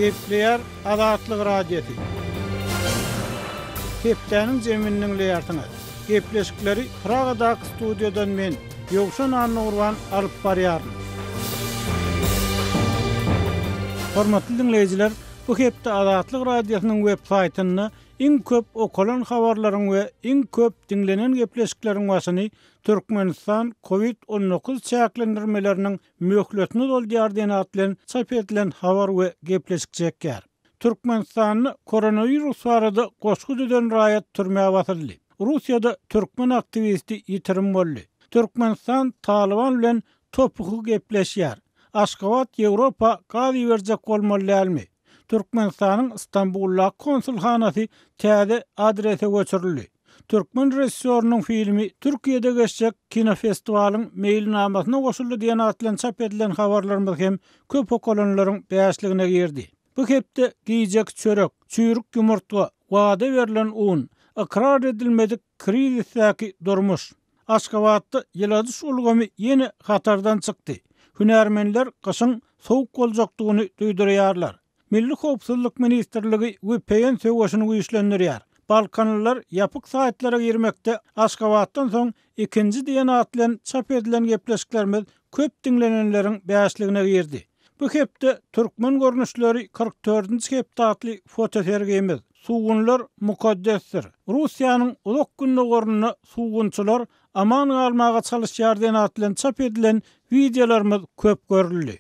Gepleyer Azatlyk Radiosu. Hepdeniň jeminiň leýartyňy. Gepleşikleri Pragadak studiodan men Ýogşan Annurwan alyp barýaryn. Hormatly dinleýijiler, bu hepde Azatlyk Radiosynyň web saýtyny iň köp okulan habarlaryň we iň köp dinlenen gepleşikleriň başyny Türkmenistan COVID-19 çäklendirmeleriniň möhletini dolýar diýen atlan çap edilen habar we gepleşik çekýär. Türkmenistanyny koronavirus barada goşgy düzen raýat türmäge batyrdy. Russiýada türkmen aktivisti ýitirim boldy. Türkmenistan Taliban bilen topuky gepleşýär. Aşgabat Ýewropa gazy berjek bolmaly. Türkmenistanyň Istanbulda konsulhanasy täze adrese göçürildi. Türkmen rejissörüniň filmi Türkiýede geçjek kinofestiwalyň mailnamasyna goşuldy diýen atlan çap edilen habarlarymyz hem köp okulanlaryň bäşligine girdi. Bu hepde giýjek çörek, çüýrük ýumurtga, wada berilen un, ikrar edilmedik krizisdäki durmuş. Aşgabatda ýyladys ulgamy ýene hatardan çykdy. Hünärmenler gyşyň sowuk boljakdygyny duýdurýarlar. Milli Howpsuzlyk Ministrligi VPN söwüşini güýçlendirýär. Balkanlylar ýapyk saýtlary girmekde. Aşgabatdan soň ikinji diýen atlan çap edilen gepleşiklerimiz köp dinlenenleriň bäşligine girdi. Bu hepde türkmen görnüşleri 44-nji hepde atly fotosergimiz. Suwunlar mukaddesdir. Russiýanyň ulak günni gornuny suwunçylar aman almaga çalyşýar diýen atlan çap edilen videolarymyz köp görüldi.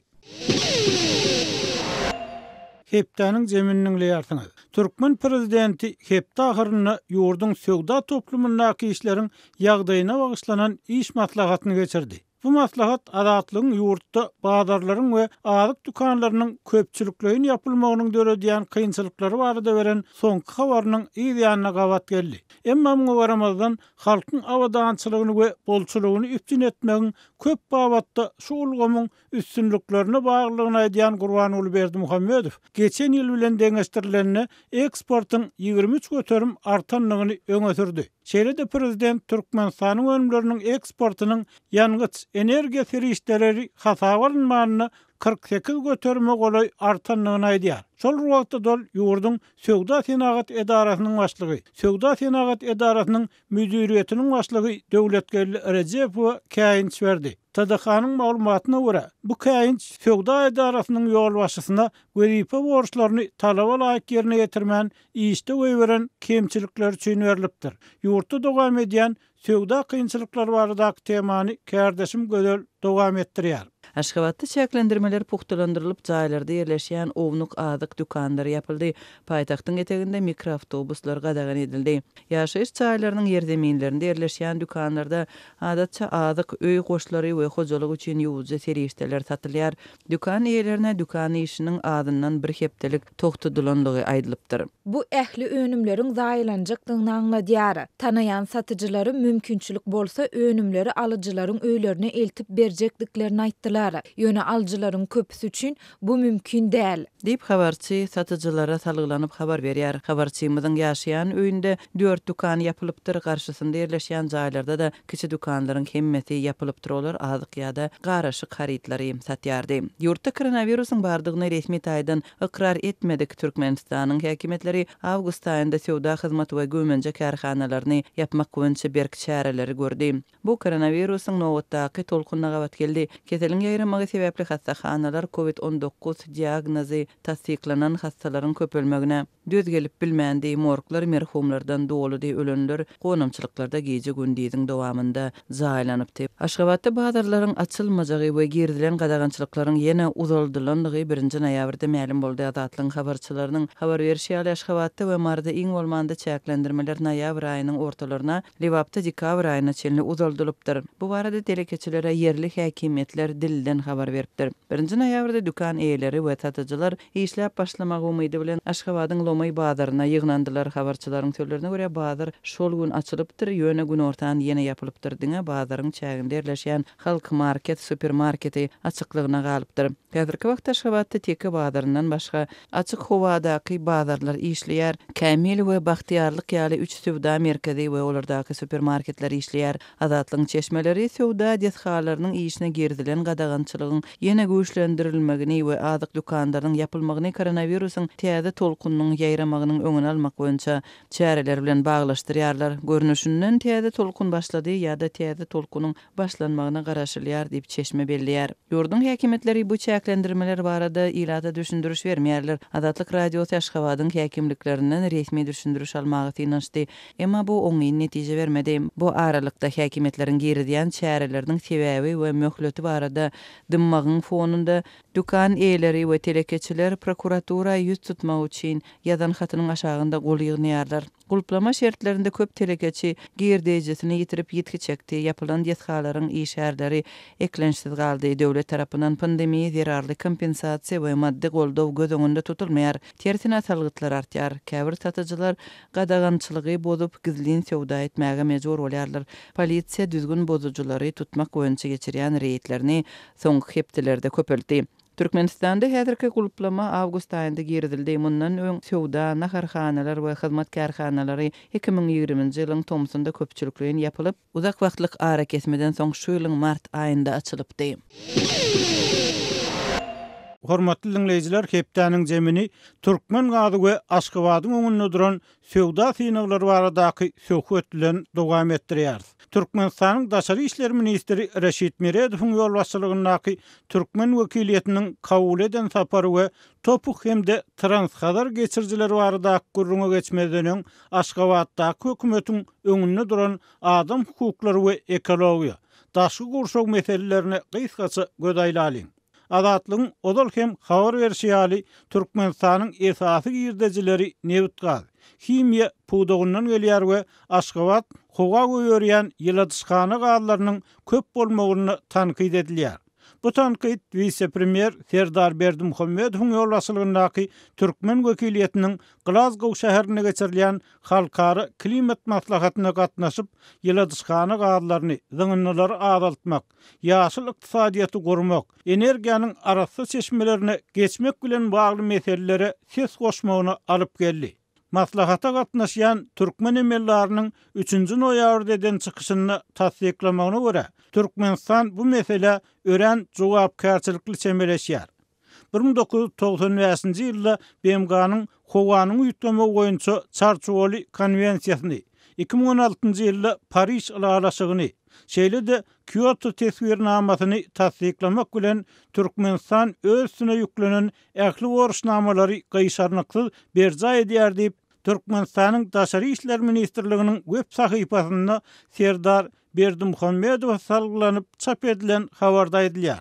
Hepdeniň jeminiň leýartyny. Türkmen prezidenti hepde ahyryna ýurdun söwda toplumyndaky işleriň ýagdaýyna bagyşlanan iş maslahatyny geçirdi. Bu maslahat azatlygyň ýurtda bazarlaryň we azyk dükanlarynyň köpçülikliğin ýapylmagynyň döredýän kynçylyklary barada beren soňky habarynyň ýa-da gawat geldi. Emma muňa garamazdan halkyň awadançylygyny we bolçulugyny üpçün etmegiň köp babatda şu ulgamyň üstünliklerine baglygyny aýdýan Gurbanyň Berdimuhammedow geçen ýyl bilen deňeşdirilenine eksportyň 23 göterim artanlygyny öňe sürdi. Şeýle-de prezident Türkmenistanyň önümleriniň eksportynyň ýangyç energiýa serişleri hasap alınmagyny 48 göterme golay artanlygyny aýdýar. Şol wagtda dol ýurdun Söwda Senagat Edarasynyň başlygy, Söwda Senagat Edarasynyň müdiriýetiniň başlygy Döwletgerli Rejepow käýinç berdi. TDH-nyň maglumatyna görä, bu käýinç Söwda Edarasynyň ýol başçysyna wezipe borçlaryny talaba laýyk ýerine ýetirmän işde göýberen kemçilikler üçin berilipdir. Ýurtda dowam edýän söwda kynçylyklary baradaky temany kärdeşim gözel dowam etdirýär. Aşgabatda çäklendirmeler puhtalandyrılıp jaýlarda ýerleşýän ownyk azyk dükandary ýapyldy. Paýtagtyň eteginde mikroawtobuslar gadagan edildi. Ýaşaýyş jaýlarynyň ýerdeminlerinde ýerleşýän dükanlarda adatça azyk öý goşlary we hojalyk üçin ýuwjy serişdeler satylýar. Dükan eýlerine dükan işiniň adyndan bir hepdelik togtudylandygy aýdylypdyr. Bu ähli önümleriň zaýlanjakdygyny anladýar. Tanaýan satyjylary mümkinçilik bolsa önümleri alyjylaryň öýlerine eltip berjekdiklerini aýtdylar. Ýöne alyjylaryň köpüsi üçin bu mümkin däl. Diýip habarçy satyjylara salgylanyp habar berýär. Habarçymyzyň ýaşaýan öýünde 4 dükan ýapylypdyr. Garşysynda ýerleşýän jaýlarda da kiçi dükanlaryň hemmeti ýapylypdyr. Olar azyk ýa-da garaşyk harytlary satýardy. Ýurtda koronawirusyň bardygyny resmi taýdan ikrar etmedik. Türkmenistanyň häkimetleri awgust aýynda söwda hyzmaty we gömenje karhanalaryny ýapmak goýunça berk çäreleri gördi. Bu koronawirusyň nowatdaky tolkunna gawat geldi. Keseliň ýaýramagy sebäpli hastaxanalar COVID-19 diagnozy tasdiklanan hastalaryň köpelmegine düz gelip bilmändi. Morglar merhumlardan doludy, ölenler gonamçylyklarda gece gündüziň dowamında zaýlanypdy. Aşgabatda bazarlaryň açylmajagy we girdilen gadagançylyklaryň ýene uzaldylandygy 1-nji noýabrda ma'lum boldy. Azatlyň habarçylarynyň habar berýäri Aşgabatda we marda iň bolmanda çäklendirmeler noýabr aýynyň ortalaryna, Liwapda dekabr aýyna çenli uzaldylypdyr. Bu barada delekeçilere ýerli häkimetler dilden habar beripdir. 1-nji noýabrda dükan eýleri we satyjylar işläp başlamak umydy bilen Aşgabatyň Lomay bazaryna ýygnandylar. Habarçylaryň sözlerine görä bazar şol gün açylypdyr, ýöne gün ortadan ýene ýapylypdyr. Diňe bazaryň çäginde ýerleşýän halk market, supermarketi açyklygyna galypdyr. Häzirki wagtda Aşgabatda teki bazaryndan başga açyk howadaky bazarlar işleýär. Kämil we Bahtiýarlyk ýaly 3 söwda merkezi we olardaky supermarketler işleýär. Azatlyň çeşmeleri söwda dethalarynyň işine girdilen gadagan gadagançylygyň ýene güýçlendirilmegini we azyk dükanlarynyň yapylmagyny koronawirusyň täze tolkunynyň ýaýramagynyň öňüni almak boýunça çäreler bilen baglaşdyrýarlar. Görnüşinden täze tolkun başlady ýa-da täze tolkunyň başlanmagyna garaşylýar diýip çeşme bellýär. Ýurdun häkimetleri bu çäklendirmeler barada ilada düşündürüş bermeýärler. Adatlyk radio Aşgabatyň häkimliklerinden resmi düşündürüş almagy tynançdy. Emma bu oňy netije bermedi. Bu aralykda häkimetleriň girdiýän çäreleriniň sebäbi we möhleti barada dymmagyň fonunda dukan eýleri we telekeçiler prokuratura ýüz tutmak üçin ýazan hatynyň aşagynda gol ýygnaýarlar. Gulplama şertlerinde köp telekeçi girdejisini ýitirip ýetki çekdi. Yapylan ýetgalaryň işärleri eklensiz galdy. Döwlet tarapyndan pandemiýa zerarly kompensasiýa we maddi goldaw göz öňünde tutulmaýar. Tersine salgytlar artýar. Käbir satyjylar gadagançylygy bozup gizlin sowda etmäge mejbur bolýarlar. Polisiýa düzgün bozuculary tutmak boýunça geçirýän reýtlerini soňky hepdelerde köpeldi. Türkmenistanda häzirki gulplama awgust aýynda girdildi. Mundan öň sowda, naharhanalar we hyzmat kärhanalary 2020-nji ýylyň tomsunda köpçülikliň ýapylyp, uzak wagtlyk ara kesmeden soň şu ýylyň mart aýynda açylypdy. Hormatly dinleyijiler, hepdäniň jemini Türkmen gady we Aşgabatyň öňünde duran sowda synaglary baradaky söhbetlen dowam etdirýär. Türkmenistanyň Daşary işler ministri Reşit Meredowyň ýol başçylygyndaky Türkmen wekiliýetiniň kabul eden sapary we topuk hemde transxadar geçirjileri baradaky gurrunga geçmeden öň Aşgabatdaky hökümetiň öňünde duran adam hukuklary we ekologiýa, daşky gurşak meselelerine gysgaça göz aýlalyň. Adatlyň odal hem habar berýäli Türkmenistanyň esasy girdejileri Newt Gaz, Himiýa puwdugyndan gelýär we Aşgabat howa goýarýan ýyladyşkana gazlarynyň köp bolmagyny tankyd edilýär. Bu tankyd vice-premier Serdar Berdimuhammedowyň ýol başçylygyndaky Türkmen wekiliýetiniň Glasgow şäherine geçirilýän halkara klimat maslahatyna gatnaşyp ýyladyşkana gazlaryny zyňynlary azaltmak, ýaşyl ykdysadyýaty gurmak, energiýanyň arasy çeşmelerine geçmek bilen bagly meselelere ses goşmagyna alyp geldi. Maslahata gatnaşýan Türkmen emellarynyň 3-nji noýabrda eden çykyşyny tasdiklamagyna görä, Türkmenistan bu mesele ören jogapkärçilikli çemberleşýär. 1995-nji ýylda BMG-nyň howanyň ýutgamy boýunça çarçowaly konwensiýasyny, 2016-njy ýylda Paris ýylalaşygyny, şeýle-de Kyoto tesbirnamasyny tasdiklamak bilen Türkmenistan öz üstüne ýüklenen ähli borçnamalary gaýşarnyksyz berja edýär diýip Türkmenistanyň Daşary işler ministrliginiň web sahypasynda Serdar Berdimuhammedow salgylanyp çap edilen habarda edilýär.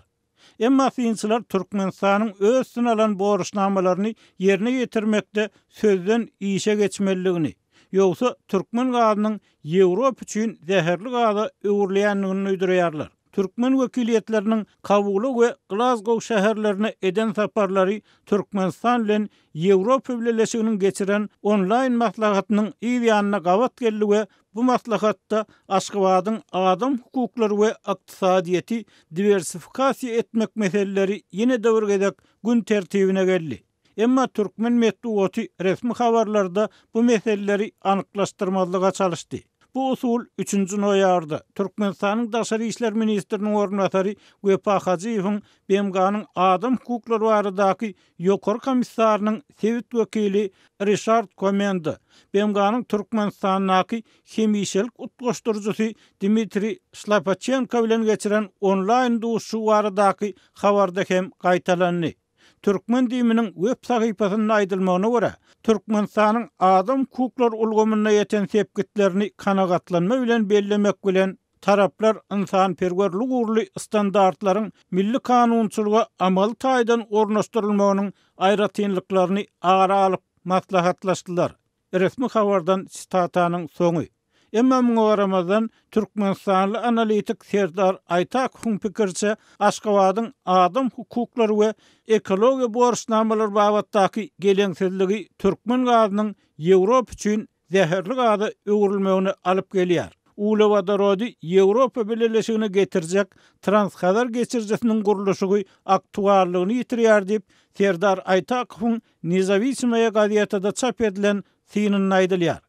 Emma synçylar Türkmenistanyň öz üstüne alan borçnamalaryny ýerine ýetirmekde sözden işe geçmeligini, ýogsa Türkmen gadynyň Ýewrop üçin zäherli gada öwürleýänligini öýdürýärler. Türkmen wekiliýetleriniň kabuly we Glasgow şäherlerine eden saparlary Türkmenistan bilen Ýewropa Birleşiginiň geçiren online maslahatynyň ýa-da gawat geldi we bu maslahatda Aşgabatyň adam hukuklary we ykdysadyýety diversifikasiýa etmek meseleleri ýene döwürgedek gün tertibine geldi. Emma Türkmen medeniýeti resmi habarlarda bu meseleleri anyklaşdyrmazlyga çalışdy. Bu usul 3-nji noýabrda Türkmenistanyň Daşary işler ministriniň ornatary Wepa Hajiýewiň BMG-nyň adam hukuklary baradaky ýokary komissarynyň sewit wekili Richard Komenda, BMG-nyň Türkmenistanyňky hemişelik utgaşdyrjysy Dmitri Slapachenko bilen geçiren online duşu baradaky habarda hem gaýtalandy. Türkmen diýiminiň web sahypasynda aýdylmagyna görä, Türkmenistanyň adam hukuklary ulgamyna ýeten sepgitlerini kanagatlanma bilen bellemek bilen taraplar insanperwerlik uğurly standartlaryň milli kanunçylyga amal taýdan ornaşdyrylmagynyň aýratynlyklaryny agara alyp maslahatlaşdylar. Resmi habardan sitataның soňy. Emma muňa garamadan Türkmenistanly analitik Serdar Aytakowyň pikirçe Aşgabatyň adam hukuklary we ekologiýa borçnamalary babatdaky geleňsizligi Türkmen gadynyň Ýewrop üçin zäherli gada öwrülmegine alyp gelýär. Ulawada Ýewropa Birleşigine getirjek transxadar geçirjesiniň gurulşy aktuallygyny ýitirýär diýip Serdar Aytakowyň Nezawismaya gaziýetinde çap edilen synyny aýdylýar.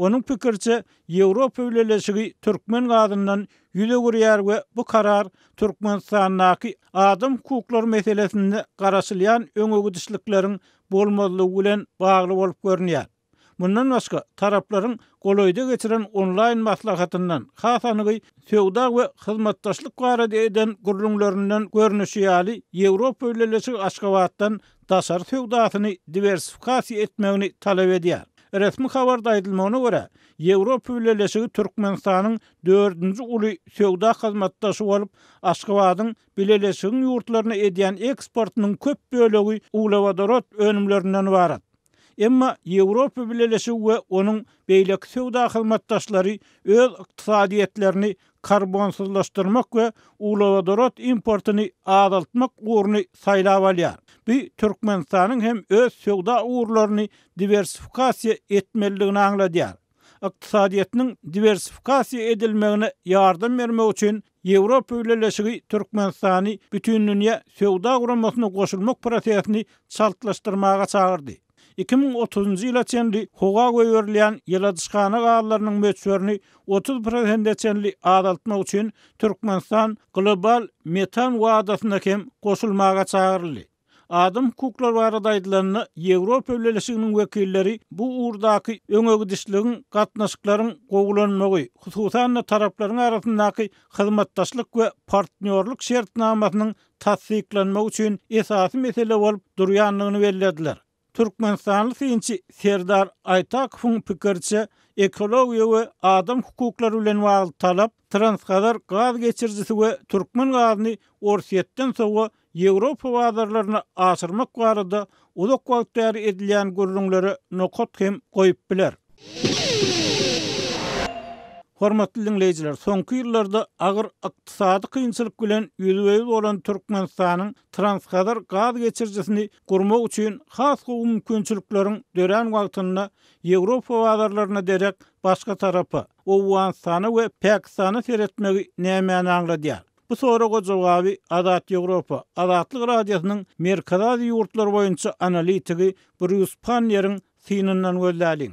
Onun pikirçe Ýewropa Birleşigi türkmen gadyndan ýüze gürýär we bu karar Türkmenistanyň adam hukukları meselesinde garaşylýan öňegidişlikleriň bolmalygy bilen bagly bolup görünýär. Bundan başga taraplaryň golaýda geçiren online maslahatyndan hasanygy söwda we hyzmatdaşlyk barada eden gurulmalaryndan görnüşi ýaly Ýewropa Birleşigi Aşgabatdan daşar söwdasyny diversifikasiýa etmegini talap edýär. Resmi habarda aýdylmagyna görä, Ýewropa Birleşigi Türkmenistanyň 4-nji uly söwda hyzmatdaşy bolup, Aşgabatyň Birleşigiň ýurtlaryna edýän eksportynyň köp bölegi uglawadorot önümlerinden ibaret. Emma Ýewropa Birleşigi we onuň beýleki söwda hyzmatdaşlary öz ykdysadyetlerini karbonsuzlaşdyrmak we uglawadorot importyny azaltmak uğruny saýlap alýar. Bu Türkmenistanyň hem öz söwda uğurlaryny diversifikasiýa etmeligini aňladýar. Ykdysadyetiniň diversifikasiýa edilmegine ýardam bermek üçin Ýewropa Birleşigi Türkmenistany bütün dünýä söwda guramasyna goşulmak prosesini çaltlaşdyrmaga çagyrdy. 2030-njy ýyla çenli hoga goýberlen ýyladyşgana galarynyň möçberini 30% çenli azaltmak üçin Türkmenistan global metan wadasyna hem goşulmaga çagyryldy. Adam hukukları barada aýdylanyny Ýewropa Birleşiginiň wekilleri bu uğurdaky öňegidişligiň gatnaşyklaryň gowulanmagy, hususan taraplaryň arasyndaky hyzmatdaşlyk we partnerlik şertnamasynyň tasdiklanmagy üçin esasy mesele bolup durýanlygyny bellädiler. Türkmenistanly synçy Serdar Aytakowyň pikirçe ekologiýa we adam hukukları bilen bagly talap Transkazar gaz geçirjisi we türkmen gazyny Orsiýetden soňra Ýewropa bazarlaryna aşyrmak barada uzak wagtlar edilýän gurulmalara nokat hem goýup biler. Hormatly dinleyijiler, soňky ýyllarda agyr ykdysady kynçylyk bilen ýüzüňiz bolan Türkmenistanyň Transkazar gaz geçirjisini gurmak üçin has mümkinçilikleriň dören wagtynda Ýewropa bazarlaryna derek başga tarapy, Owganistany we Pakistany seretmegi näme aňladýar? Bu soraga jogaby Adat Ýewropa, Adatlyk radiosynyň Merkez Aziýa ýurtlary boýunça analitigi Bruce Pannier'iň synyndan gözläliň.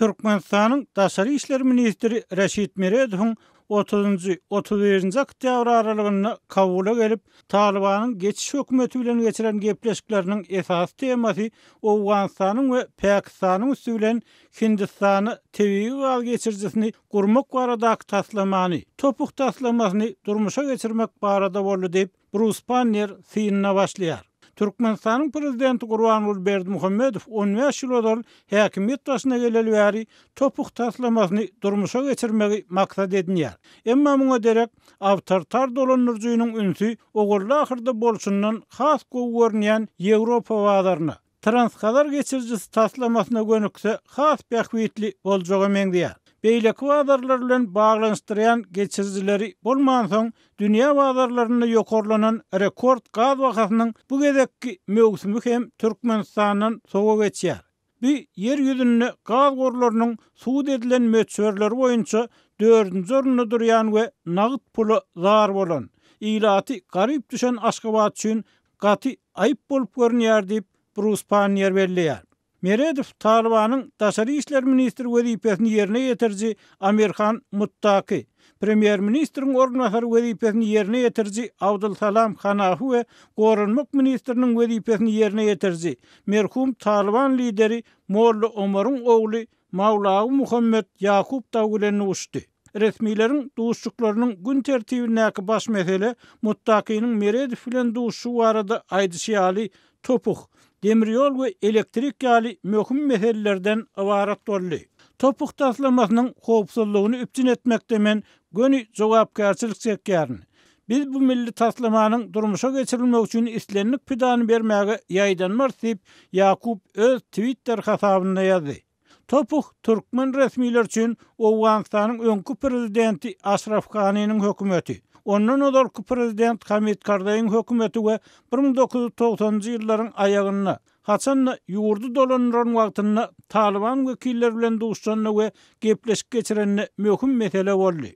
Türkmenistanyň Daşary işler ministri Reşit Meredowyň 30-31-nji oktyabr aralygyna Kabula gelip Talibanyň geçiş hökümeti bilen geçiren gepleşikleriniň esas temasy Owganistanyň we Pakistanyň üstü bilen Hindistany tebii gaz geçirjisini gurmak baradaky taslamany, topuk taslamasyny durmuşa geçirmek barada boldy diýip Bruce Pannier synyna başlaýar. Türkmenistanyň prezidenti Gurbanuly Berdimuhammedow 15 ýyl bolup häkimiýet başyna geleli bäri topuk taslamasyny durmuşa geçirmegi maksat edinýär. Emma muňa derek awtoritar dolanyrjynyň ünsü ogurly ahyrda bolşundan has görnýän Ýewropa bazarına Transkazar geçirjisi taslamasyna gönükse has bähwitli boljagy meňdýär. Beýleki bazarlar bilen baglanşdyrýan geçirjileri bolman soň dünýä bazarlaryna ýokarlanan rekord gaz bahasynyň bu gezekki mögsümi hem Türkmenistanyň soňa geçýär. Bu yer ýüzünde gaz gorlarynyň suud edilen möçberleri boýunça 4-nji orunda durýan we nagyt pulu zar bolan, ilaty garyp düşen Aşgabat üçin gaty aýyp bolup görünýär diýip Bruce Pannier belläýär. Meredow Talibanyň Daşary işler ministri wezipesini ýerine ýetirji Amirhan Muttaqi, premier ministriň ornunasary wezipesini ýerine ýetirji Abdulsalam Hanafi we gorunmak ministriniň wezipesini ýerine ýetirji merhum Taliban lideri Molla Omaryň ogly Mawlawy Muhammed Yakup Dawgulen uçdy. Resmiýetiň duşuklarynyň gün tertibindäki baş mesele Muttaqiňyň Meredow bilen duşu barada aýdyşy ýaly topuk, demiryol we elektrik ýaly möhüm meselelerden ibaret boldy. Topuk taslamasynyň howpsuzlygyny üpçün etmekde men göni jogapkärçilik çekýärni. Biz bu milli taslamanyň durmuşa geçirilmek üçin islenlik pidany bermäge ýaýdanmar diýip Yakup öz Twitter hasabyna ýazdy. Topuk türkmen resmiýetler üçin Owganistanyň öňkü prezidenti Ashraf Ghani'niň hökümeti, ondan odalky prezident Hamid Karzaýyň hökümeti we 1990-njy ýyllaryň aýagyna haçan ýurdu dolanýan wagtyna Taliban wekilleri bilen duşanny we gepleşik geçirenni möhüm mesele boldy.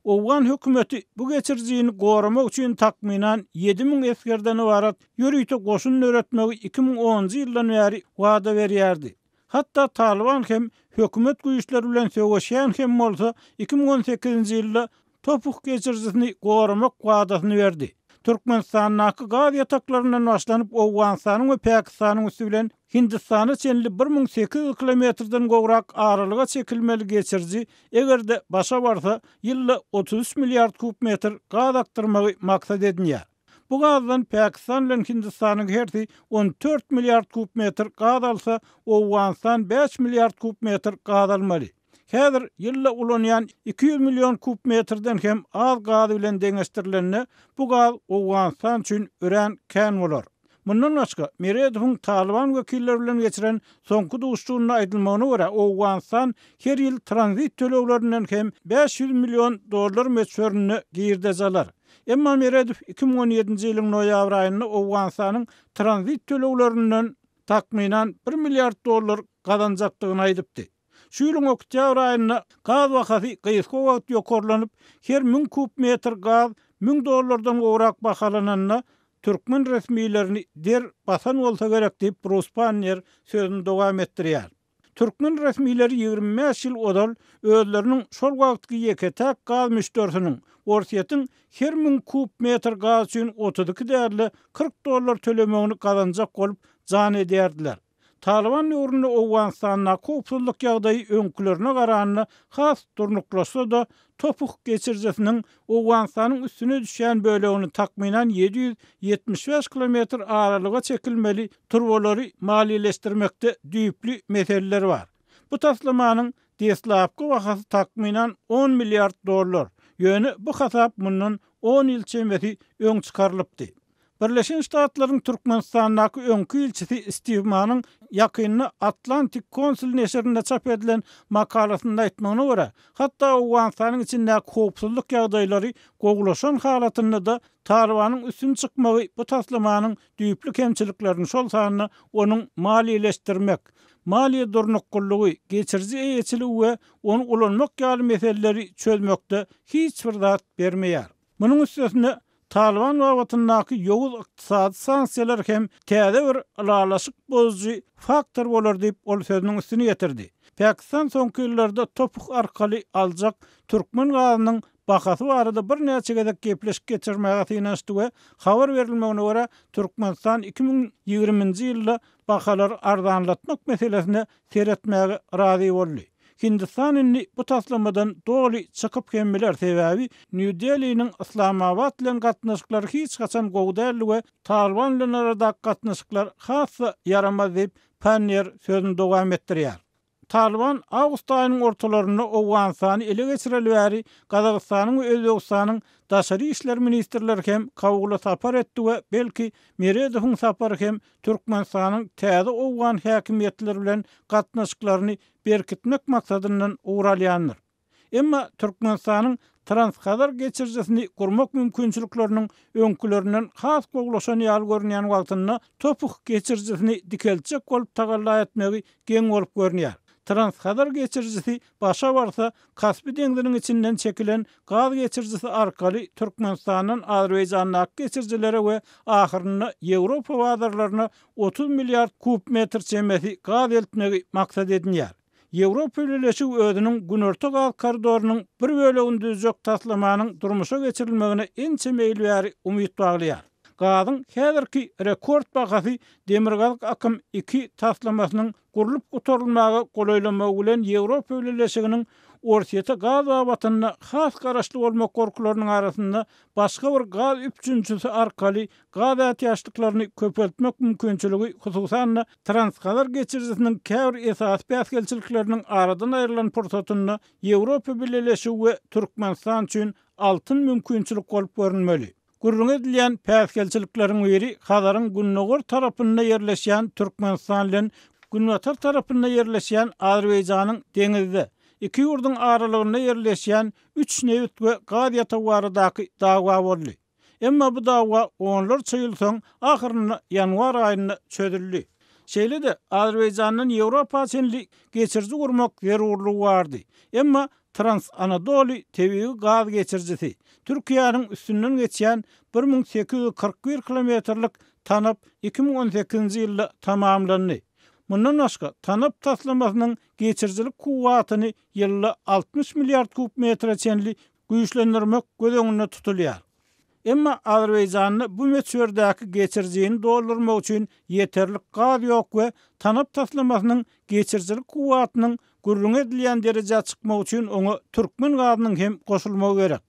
Owgan hökümeti bu geçirjini goramak üçin takminan 7000 eskerden ibaret ýörüýte goşun öwretmegi 2010-njy ýyldan bäri wada berýärdi. Hatta Taliban hem hökümet güýçleri bilen söwüşýän hem bolsa 2018-nji ýylda topuk geçirjisini goramak wadasyny berdi. Türkmenistanyň gaz ýataklaryndan başlanyp Awganistanyň we Pakistanyň üstü bilen Hindistana çenli 1800 kilometrden gowrak aralyga çekilmeli geçirji egerde başa barsa ýylda 33 milliard kubmetr gaz aktyrmagy maksat edilýär. Bu gazdan Pakistan bilen Hindistanyň herti 14 milliard kubmetr gaz alsa, Awganistan 5 milliard kubmetr gaz almaly. Häzir ýylda ulanýan 200 milyon kubmetrden hem az gaz bilen deňeşdirilenne bu gaz Awganistan üçin ören kän bolar. Mundan başga Meredowyň Taliban wekilleri bilen geçiren soňky duşuşyna aýdylmagyna görä Awganistan her ýyl tranzit töleglerinden hem $500 milyon meçhörüni girdejalar. Emma Meredow 2017-nji ýylyň noýabr aýynda Awganistanyň tranzit töleglerinden takminan $1 milliard gazanjakdygyny aýdypdy. Şu ýylyň oktyabr aýynda gaz bahasy gysga wagt ýokarlanyp, her 1000 kubmetr gaz $1000 gowrak bahalananna Türkmen resmiýetlerini der basan bolsa gerek diýip Ruspanyer sözüni dowam etdirýär. Türkmen resmiýetleri 25 ýyl odal özleriniň şol wagtky ýeketäk gaz müşterisiň orsiýetin her 1000 kubmetr gaz üçin $32 $40 tölemegini kazanjak bolup jan edýärdiler. Taliban ýurduny Awganistanyň köpçülik ýagdaýy öňkülerine garanyna has durnuklaşsa da topuk geçirjesiniň Awganistanyň üstüne düşýän bölegini takminan 775 kilometr aralyga çekilmeli turbolary maliýeleşdirmekde düýpli meseleler bar. Bu taslamanyň deslapky bahasy takminan $10 milliard. Ýöne bu hasap mundan 10 ýyl çemeti öň çykarylypdy. Birleşen Ştatlaryň Türkmenistanyň öňkü ilçisi Steve Mann'ın ýakyny Atlantic Council neşrinde çap edilen makalasynda aýtmagyna görä, hatda Awganistanyň içinde köpçülik ýagdaýlary gowlaşan halatynda da Talibanyň üstün çykmagy bu taslamanyň düýpli kemçiliklerini şol sanyny onuň maliýeleşdirmek, maliýe durnuklugy, geçirji eýetçiligi we onu ulanmak ýaly meseleleri çözmekde hiç bir zat bermeýär. Munyň üstüne Taliban wagtyndaky ýowuz ykdysady sanksiýalar hem täze bir alalaşyk bozucu faktor bolar diýip ol sözüniň üstüne ýetirdi. Pakistan soňky ýyllarda topuk arkaly aljak türkmen gazynyň bahasy barada bir näçe gezek gepleşip geçirmäge synaşdy we habar berilmegine görä Türkmenistan 2020-nji ýylda bahalar arzanlatmak meselesine seretmäge razy boldy. Hindistanyň bu taslamadan doly çykyp gelmeler sebäbi New Delhi'nin Islamabad bilen gatnaşyklary hiç gaçan gowdally we Taliban bilen aradaky gatnaşyklar hassa yaramaz diýip Panyer sözüni dowam etdirýär. Taliban awgust aýynyň ortalaryna Awganistany ele geçireli bäri Gazagystanyň we Özbegistanyň daşary işler ministrleri hem kawgula sapar etdi we belki Meredowyň sapary hem Türkmenistanyň täze Awgan häkimetleri bilen gatnaşyklaryny berkitmek maksadyndan uğralýandyr. Emma Türkmenistanyň transkazar geçirjesini kurmak mümkinçiliklerinin öňkülerinden has gowlaşan ýaly görünýän wagtynda topuk geçirjesini dikelçek bolup tagalla etmegi geň bolup görünýär. Transkazar geçirjisi başa barsa Kaspy deňziniň içinden çekilen gaz geçirjisi arkaly Türkmenistanyň Azerbaýjanyň geçirjilere we ahyrynda Ýewropa bazarlaryna 30 milliard kubmetr çemeti gaz eltmegi maksat edilýär. Ýewropa ýöneşigi özüniň günorta gaz koridorunyň bir bölegini düzjek taslamanyň durmuşa geçirilmegine ençe meýil bäri umyt baglaýar. Gazyň häzirki rekord bahasy demir gaz akym 2 taslamasynyň gurulyp utarylmagy golaýlamagy bilen Ýewropa ýöneşiginiň orsiýete gaz awatyna has garaşly bolmak gorkularynyň arasynda başga bir gaz üçünçüsi arkaly gaz ätýaşlyklaryny köpeltmek mümkinçiligi hususan transkazar geçirjesiniň käbir esas päsgelçilikleriniň aradan aýrylan pursatyny Ýewropa Birleşigi we Türkmenistan üçin altyn mümkinçilik bolup görünmeli. Gurrun edilýän päsgelçilikleriň biri Hazaryň Günnogor tarapynda ýerleşýän Türkmenistan bilen Günwatar tarapynda ýerleşýän Azerbaýjanyň deňizde iki ýurdun aralygynda ýerleşýän 3 newit we gaz ýatagy baradaky dawa boldy. Emma bu dawa onlarça ýyl soň ahyrynda ýanwar aýynda çözüldi. Şeýle de Azerbaýjanyň Ýewropa çenli geçirji gurmak zerurlugy bardy. Emma Trans-Anadolu tebiği gaz geçirjisi Türkiýanyň üstünden geçýän 1841 kilometrlik tanap 2018-nji ýylda tamamlandy. Mundan başga tanap taslamasynyň geçirjilik kuwatyny ýylda 60 milliard kubmetre çenli güýçlendirmek göz tutulýar. Emma Azerbaýjanyň bu meçhurdäki geçirjiğini doldurmak üçin yeterlik gaz ýok we tanap taslamasynyň geçirjilik kuwatynyň gürrüň edilýän derejä çykmak üçin oňa türkmen gazynyň hem goşulmagy gerek.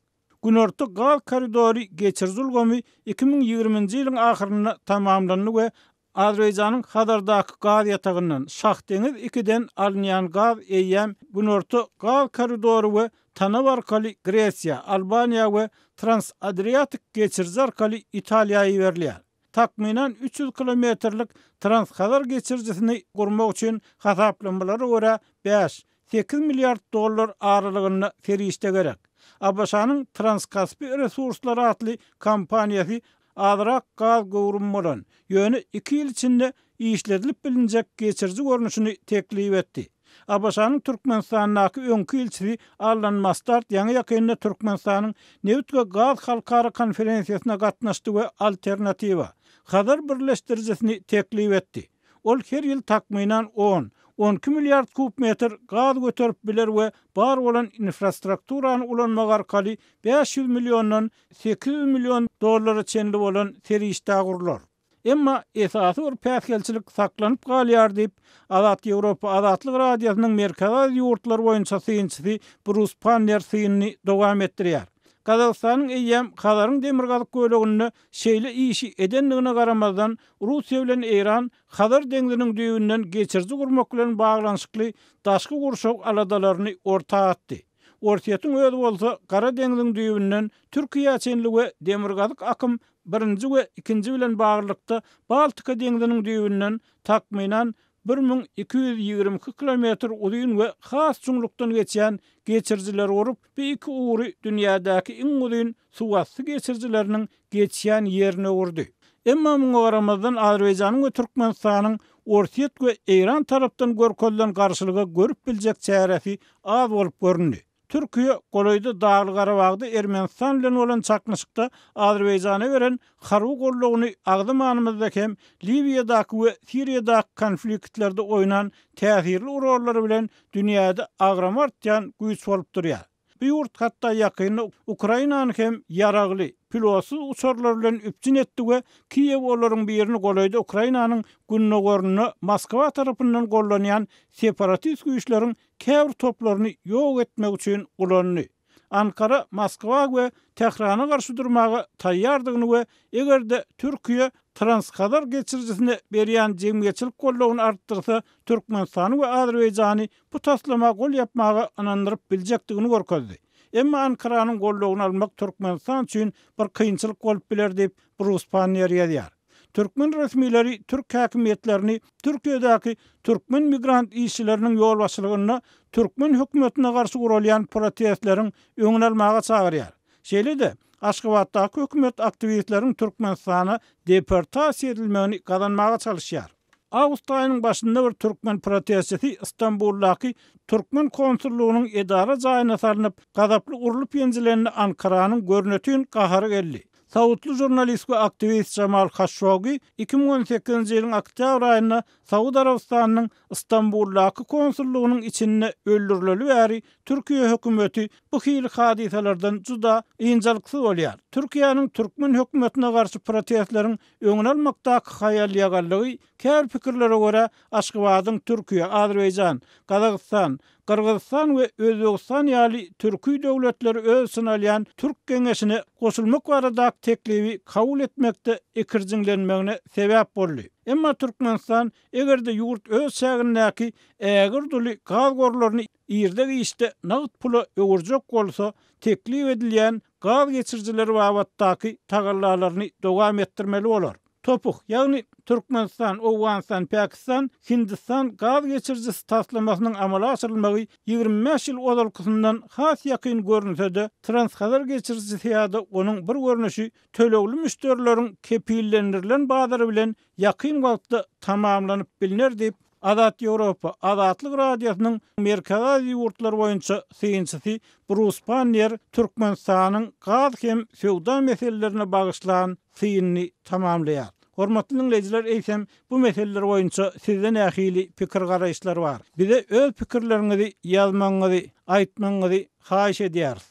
Günorta gaz koridory geçirzilgemi 2020-nji ýylyň ahyryna tamamlandy we Azerbaýjanyň Hadardaky gaz ýatagyndan Şahdeňiz 2-den alynýan gaz eýýäm Günorta gaz koridory we Tanap arkaly Gresiýa, Albaniýa we Transadriatik geçirji arkaly Italiýaýa berilýär. Takminan 300 kilometrlik Transhadar geçirjisini gurmak üçin hasaplamalara görä 5-8 milliard dollar aralygyny ferişde gerek. Abaşanyň Transkaspi Resurslary adly kompaniýasy Adrak gaz gowrummadan ýöne 2 ýyl içinde işledilip bilinjek geçirji görnüşini teklip etdi. Abaşanyň Türkmenistanyňky öňkü elçisi Allan Mastart ýa-ni ýakynda Türkmenistanyň Newt we gaz halkara konferensiýasyna gatnaşdy we alternativa Hadar birleşdirjisini teklip etdi. Ol her ýyl takminan 10-12 milliard kubmetr gaz götürip biler we bar bolan infrastrukturany ulanmak arkaly 500 milyondan 800 milyon dollara çenli bolan ferişde gurulur. Emma esasy bir päsgelçilik saklanyp galýar diýip Azat Ýewropa Azatlyk radiosynyň merkezi ýurtlar boýunça synçysy Bruce Panner synyny dowam etdirýär. Kazakstanyň eýýäm Hadaryň demirgazyk göleginde şeýle işi edenligine garamazdan Russiýa bilen Iran Hadar deňiziniň düýbünden geçirji gurmak bilen baglanyşykly daşky gurşak aladalaryny ortaga atdy. Ortaýatyň özi bolsa Gara deňiziniň düýbünden Türkiýe çenli we demirgazyk akym 1-nji we 2-nji bilen baglykda Baltika deňiziniň düýbünden takminan 1222 kilometr uzun we has çuňlukdan geçýän geçirjiler urup bir iki uğry dünýädäki iň uzun suwasy geçirjileriniň geçýän ýerine urdy. Emma muňa garamazdan Azerbaýjanyň we Türkmenistanyň Ortaýat we Iran tarapdan görkezlen garşylygy görüp biljek çäresi az bolup göründi. Türkiýe Goloýda Dagly Garabagda Ermenistan bilen bolan çaknyşykda Azerbaýjana beren harby gollugyny agdymanyňyzda hem Libiýadaky we Siriýadaky konfliktlerde oynan täsirli rollary bilen dünýäde agramartýan güýç bolup durýar. Bu ýurt hatda ýakynda Ukrainanyň hem ýaragly pilotsuz uçurlar bilen üpçün etdi we Kiýew olaryň birini Goloýda Ukrainanyň günnägörüni Moskwa tarapyndan gollanýan separatist güýçleriň käbir toplaryny ýok etmek üçin ulandy. Ankara, Moskwa we Tehrana garşy durmagy taýýardygyny we egerde Türkiýe Transhadar geçirjisine berýän jemgyýetçilik gollagyny artdyrsa, Türkmenistany we Azerbaýjany bu taslama gol ýapmagy anandyryp biljekdigini görkezdi. Emma Ankaranyň gollagyny almak Türkmenistan üçin bir kynçylyk bolup biler diýip Bruce Panner ýazýar. Türkmen resmileri Türk häkimetlerini Türkiýedäki türkmen migrant işçileriniň ýol başçylygyna türkmen hökümetine garşy gurulýan protestleriň öňüne almaga çagyrýar. Şeýle-de Aşgabatdaky hökümet aktivistleriň Türkmenistana deportasiýa edilmegini gazanmaga çalışýar. Awgust aýynyň başynda bir türkmen protestçisi Istanbuldaky türkmen konsullugynyň edara jaýyna salynyp gazaply urulyp ýenjilerini Ankaranyň görnetýän gahary geldi. Saudly jurnalist we aktivist Jamal Khashoggi 2018-nji ýylyň oktyabr aýynda Saudi Arabistanyň Istanbuldaky konsullugynyň içinde öldürileli bäri Türkiýe hökümeti bu hili hadiselerden juda ýynjylyksy bolýar. Türkiýanyň türkmen hökümetine garşy protestleriň öňüne almakdaky haýalýaganlygy käbir pikirlere görä Aşgabatyň Türkiýe, Azerbaýjan, Kazakystan, Kırgızstan we Özbegistan ýaly türkü döwletleri öz synalýan Türk Geňeşine goşulmak baradaky teklibi kabul etmekde ikirjiňlenmegine sebäp boldy. Emma Türkmenistan egerde ýurt öz şäherindäki ägir duly gaz gorlaryny ýerde işde nagt pula öwürjek bolsa, teklip edilýän gaz geçirjileri babatdaky tagallalaryny dowam etdirmeli bolar. Topuk, ýagny Türkmenistan, Owganistan, Pakistan, Hindistan gaz geçirjisi taslamasynyň amala asyrylmagy 25 ýyl odalkysyndan has ýakyn görünse-de, Transhadar geçirjisi ýa-da onuň bir görnüşi tölegli müşterileriň kepillendirilen bazary bilen ýakyn wagtda tamamlanyp biliner diýip Azat Ýewropa Azatlyk radiosynyň merkezi ýurtlar boýunça synçysy Bruce Panner Türkmenistanyň gaz hem sowda meselelerine bagyşlanan synyny tamamlaýar. Hormatly dinleyijiler, eýsem bu meseleler boýunça sizden ähili pikir garaýşlar bar. Bize öz pikirleriňizi ýazmaňyzy, aýtmaňyzy haýyş edýäris.